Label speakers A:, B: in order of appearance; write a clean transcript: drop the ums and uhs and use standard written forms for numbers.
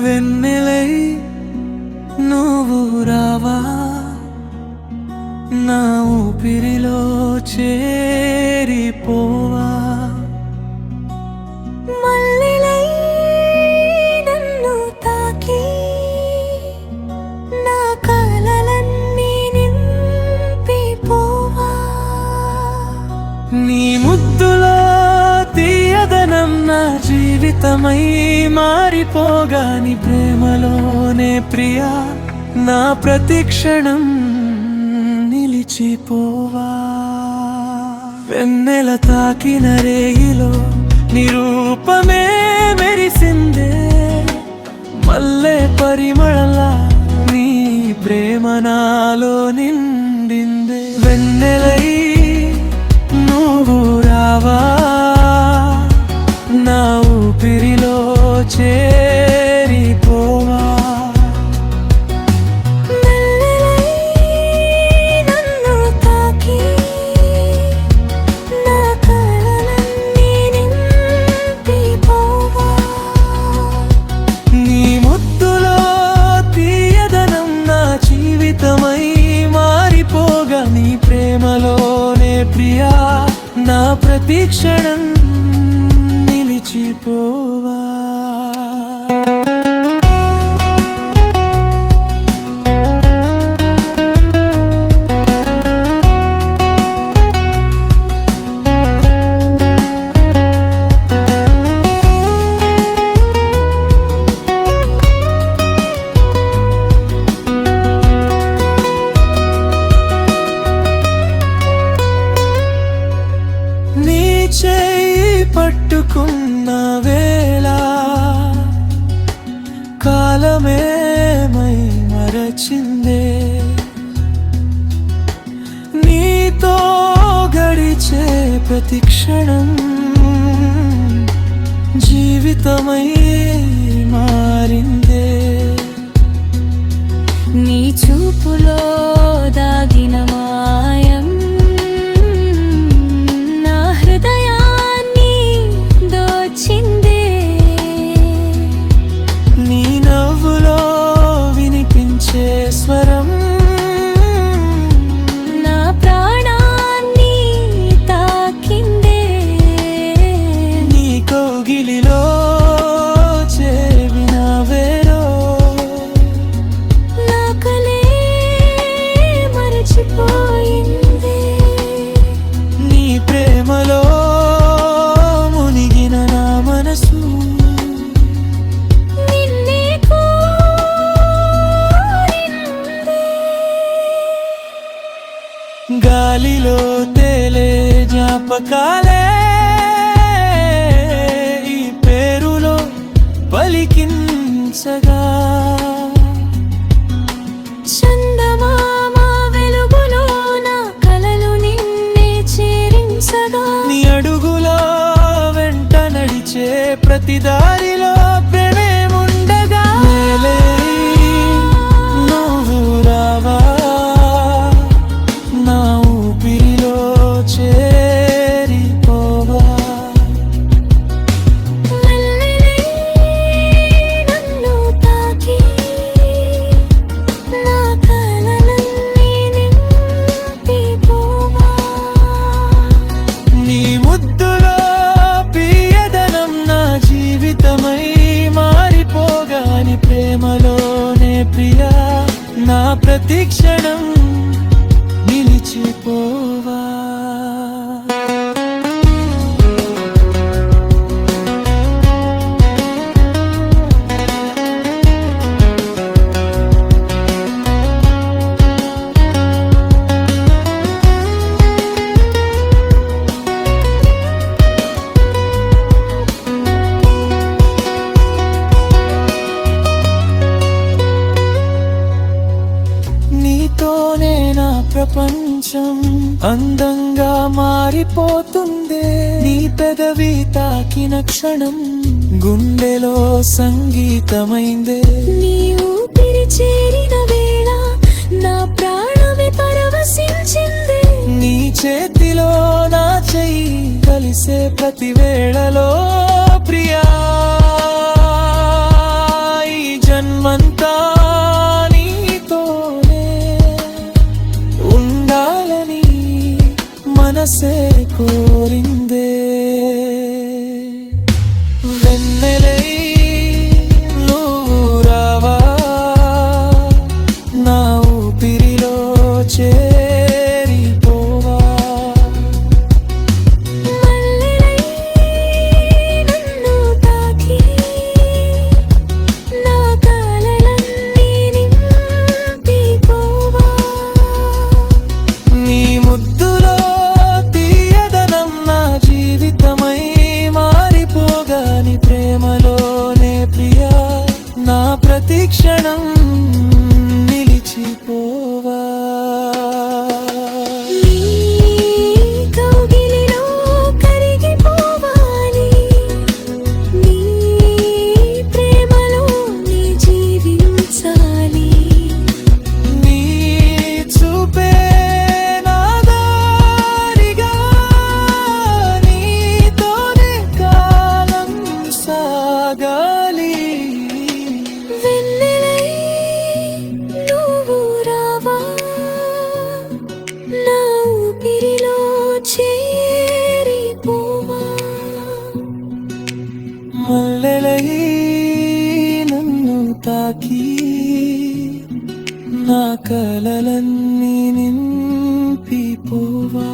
A: వెన్నెలై నువ్వు రావా, నా ఊపిరిలో చేరిపోవా.
B: మల్లెలై నన్ను తాకి నా కలలన్నీ నింపిపోవా.
A: నీ ముద్దులో తీయదనం నా జీవితమై మారిపోగా, నీ ప్రేమలోనే ప్రియా నా ప్రతిక్షణం నిలిచిపోవా. వెన్నెల తాకిన రేగిలో నిరూపమే మెరిసిందే, మల్లె పరిమళలా నీ ప్రేమ నాలో నిండిందే. వెన్నెలై నువ్వు రావా, నా ఊపిరిలో చేరిపోవా.
B: మల్లెలై నన్ను తాకి నా కలలన్నీ నింపిపోవా.
A: నీ ముద్దులో తీయదనం నా జీవితమై మారిపోగా, నీ ప్రేమలోనే ప్రియా నా ప్రతిక్షణం నిలిచిపోవా. నీ చేయి పట్టుకున్న వేళ కాలమేమై మరచిందే, నీతో గడిచే ప్రతి క్షణం జీవితమై మారిందే.
B: నీ చూపులో దాగిన మాయం నా హృదయాన్ని దోచిందే.
A: నీ నవ్వులో వినిపించే స్వరం
B: నా ప్రాణాన్ని తాకిందే.
A: నీ కౌగిలిలో చేరిన వేరో
B: నా కలే మరచిపోయిందే.
A: నీ ప్రేమలో మునిగిన నా మనసు
B: నిన్నే కోరిందే.
A: గాలిలో తేలే జ్ఞాపకాలే ఈ పేరులో పలికించగా.
B: చందమామ వెలుగులో నా కలలు నిన్నే చేరించగా.
A: నీ అడుగులో వెంట నడిచే ప్రతి దారిలో ప్రేమేముండగా. నేలే నువ్వు రావా, నా ఊపిరిలో చేరిపోవా.
B: మల్లెలై నన్ను తాకి నా కలలన్నీ నింపిపోవా.
A: నీ ముద్దులో ప్రియదనం నా జీవితమై మారిపోగా, నీ ప్రేమలోనే ప్రియా నా ప్రతిక్షణం నిలిచిపోవా. నీతోనే నా ప్రపంచం అందంగా మారిపోతుందే. నీ పెదవి తాకిన క్షణం గుండెలో సంగీతమైందే.
B: నీ ఊపిరి చేరిన వేళ
A: నీ చేతిలో నా చెయ్యి కలిసే ప్రతి వేళలో ప్రియా ఈ జన్మంతా నీతోనే ఉండాలని మనసే కోరిందే వెన్నెలై నువ్వు రావా నా ఊపిరిలో చేరిపోవా
B: మల్లెలై నన్ను తాకి నా కలలన్నీ నింపిపోవా
A: నీ ముద్దులో తీయదనం నా జీవితమై మారిపోగా నీ ప్రేమలోనే ప్రియా నా ప్రతి క్షణం నిలిచిపోవా
B: నీ కౌగిలిలో కరిగిపోవాలి నీ ప్రేమలో నీ జీవించాలి
A: నీ చూపే నా దారిగా నీతోనే కాలం సాగాలి
B: వెన్నెలై నువ్వు రావా నా ఊపిరిలో చేరిపోవా
A: మల్లెలై నన్ను తాకి నా కలలన్నీ నింపిపోవా